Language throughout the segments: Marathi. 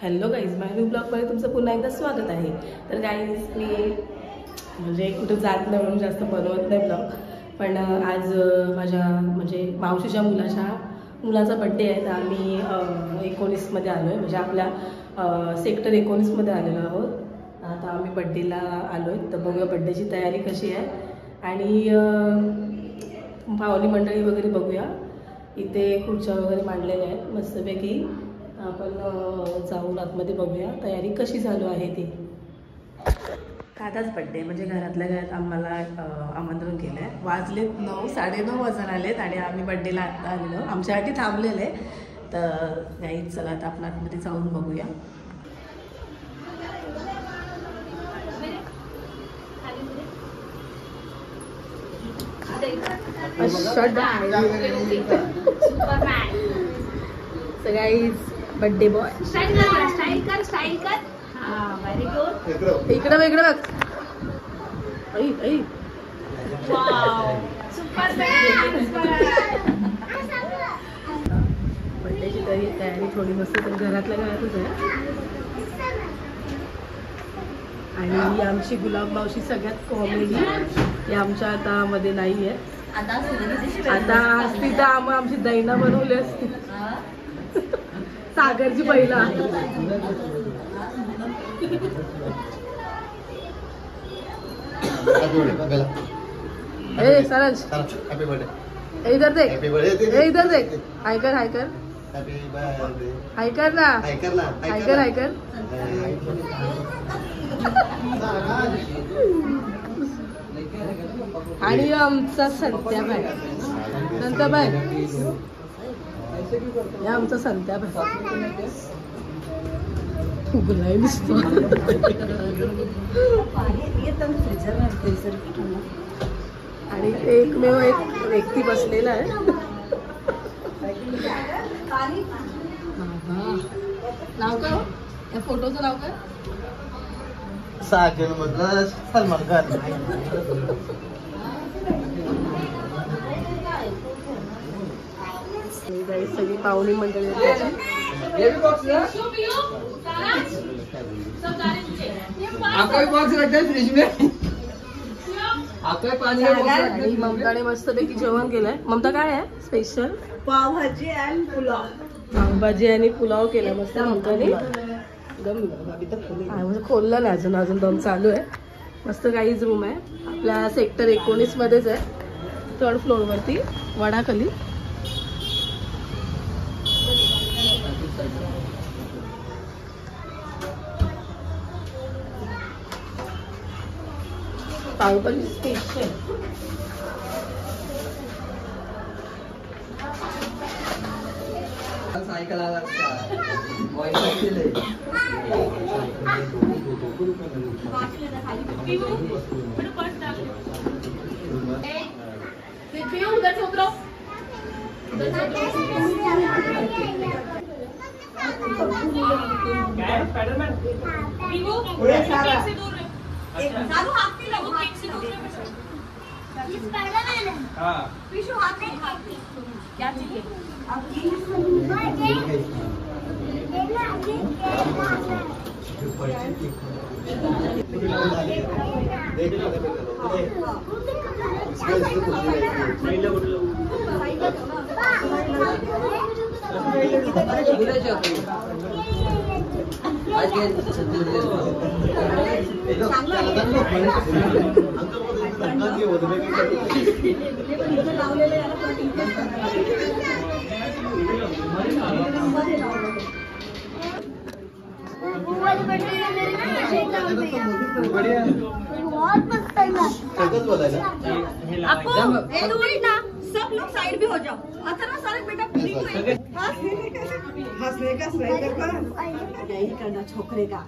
हॅलो गाईज, माय न्यू ब्लॉगमध्ये तुमचं पुन्हा एकदा स्वागत आहे. तर गाईज, मी म्हणजे कुठं जात नाही म्हणून जास्त बनवत नाही ब्लॉग, पण आज माझ्या म्हणजे मावशीच्या मुलाचा बड्डे आहे. तर आम्ही 19मध्ये आलो आहे, म्हणजे आपल्या सेक्टर 19मध्ये आलेलो आहोत. आता आम्ही बड्डेला आलो आहे, तर बघूया बड्डेची तयारी कशी आहे आणि पाहुणी मंडळी वगैरे बघूया. इथे खुर्च्या वगैरे मांडलेल्या आहेत मस्तपैकी. आपण जाऊन आतमध्ये बघूया तयारी कशी चालू आहे ती. दादाच बड्डे म्हणजे घरातल्या घरात आम्हाला आमंत्रण केलं आहे. वाजलेत 9, 9:30 वाजून आलेत आणि आम्ही बड्डेला आत्ता आलेलो, आमच्यासाठी थांबलेले. तर नाही, चला आता आपण आतमध्ये जाऊन बघूया. बर्थडे बॉय स्टाइल कर. हां, व्हेरी गुड. इकडे बघ. वाव, सुपर बर्थडेची तयारी थोडी मस्त तर घरातल्या घरातच आहे. आणि ही आमची गुलाब मावशी सगळ्यात कॉमेडी. ही आमच्या आता मध्ये नाही आहे. आता असती तर आमची दैना बनवली असती. सागरची पहिला. सरज इधर देख, इधर देख. हाय कर ना, हाय कर. आणि आमचा संत्या बाय, नंतर बाय या आमचा संत्या बाय फुगलाय दिसतो. आणि एकमेव एक व्यक्ती बसलेला आहे. नाव काय या फोटोचं नाव काय? साजन मधला सलमान खान. सगळी पाहुणी मंडळी ममताने मस्तपैकी जेवण केलंय. ममता काय आहे स्पेशल? पावभाजी आणि पुलाव. पावभाजी आणि पुलाव केला मस्त ममताने. खोललं ना, अजून दम चालू आहे. मस्त काहीच रूम आहे आपल्या सेक्टर 19 मध्येच आहे, 3rd फ्लोअर वरती वडाखाली. पावभाजी स्पेशल. सायकल क्या चाहिए? सब लोग साइड भी हो जाओ. अथर्व सारे बेटा हंसने का यही करना छोकरे का.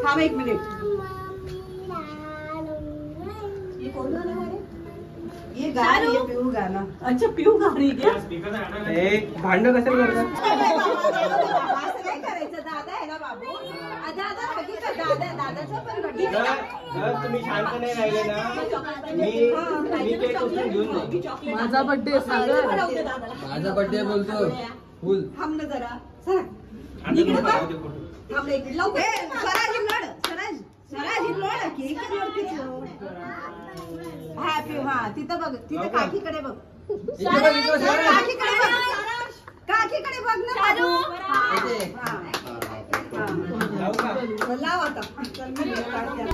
थांब 1 मिनिट. ये कौन गाना है? ये गाना, ये पिऊ गाना. अच्छा, पिऊ गा रही क्या? भांडण कशाला करतात? असं नाही करायचं. दादा आहे ना बाबू. दादा हकीकत दादाचं पण तुम्ही शांत नाही राहिले ना. मी ते उचलून घेऊन जाऊ. माझा बर्थडे सागर, माझा बर्थडे बोलतो फुल. थांब ना जरा. सर इकडे बघ. आपल्या इकडे लवकर स्वराज इम्लोड स्वराज इम्लोड केक हॅपी. हा तिथं बघ, तिथं काकीकडे बघ, काकीकडे बघ, काकीकडे बघ ना बाबू. लाव आता. चल मी काढते.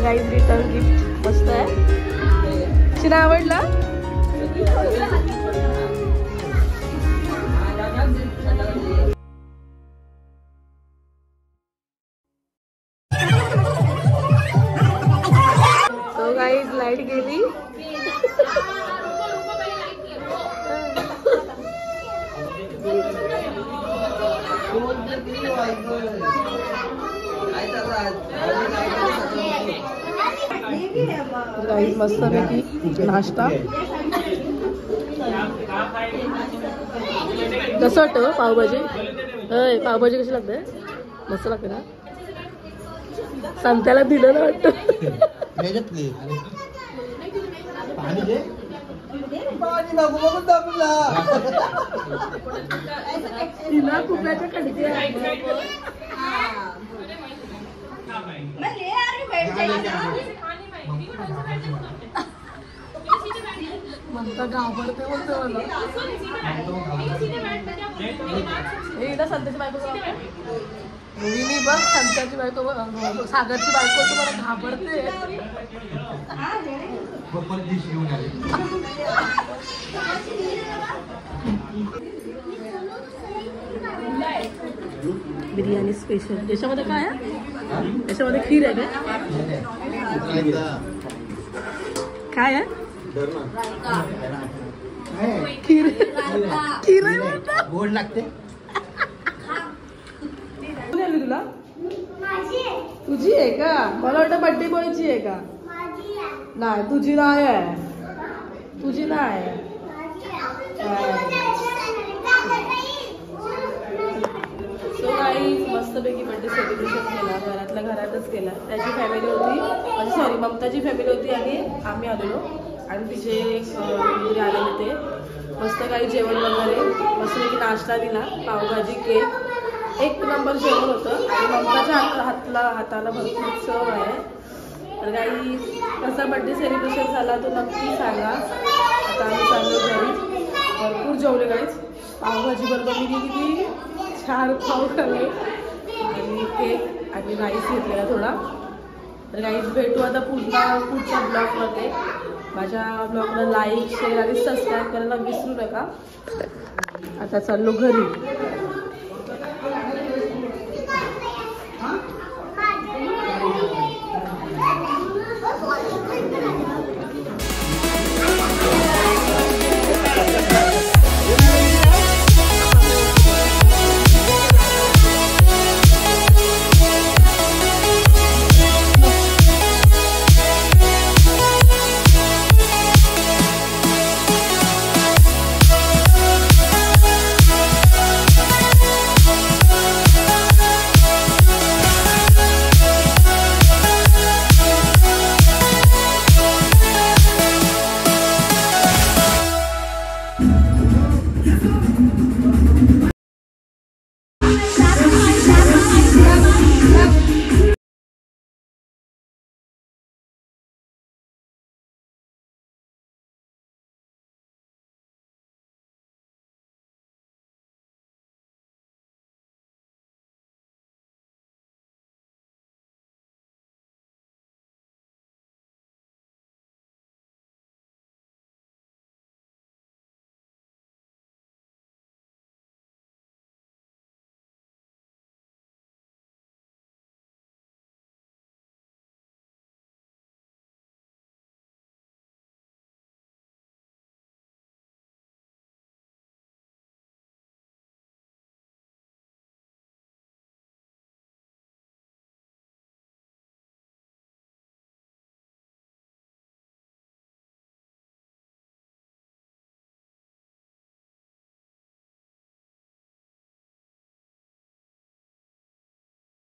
गाईज रिटर्न गिफ्ट मस्त आहे. चिना आवडला. सो गाईज लाईट गेली. गाईज मस्तपैकी नाश्ता कसं वाटतं पावभाजी. पावभाजी कशी लागते. मस्त लागते ना. संत्याला दिलं ना वाटतं. तिला कुकराच्या खडकी म्हणता घाबरते बोलते मला एकदा संत्याची बायको मुलीनी बघ संत्याची बायको सागरची बायको तुम्हाला घाबरते बिर्याणी स्पेशल याच्यामध्ये काय आहे याच्यामध्ये खीर आहे काय आहे खीर खीर गोड लागते तुला तुझी आहे का मला वाटतं बर्थडे बॉयची आहे का नाही तुझी नाही आहे तुझी नाही सो काही मस्तपैकी बर्थडे सेलिब्रेशन केला घरातल्या घरातच केला त्याची फॅमिली होती म्हणजे सॉरी ममताची फॅमिली होती आणि आम्ही आलेलो आणि तिचे मुली आले होते मस्त काही जेवण वगैरे मस्तपैकी नाश्ता दिला पावभाजी केक एक नंबर जेवण होतं आणि ममताच्या हाताला भरपूर चव आहे तर काही कसा बर्थडे सेलिब्रेशन झाला तो नक्की सांगा आता आम्ही चाललो घरी भरपूर जेवले काहीच पावभाजी बरोबर मी किती 4 पाव खाल्ले आणि केक आणि राईस घेतलेला थोडा तर काहीच भेटू आता पुढच्या ब्लॉगमध्ये माझ्या ब्लॉगला लाईक शेअर आणि सबस्क्राईब करायला विसरू नका आता चाललो घरी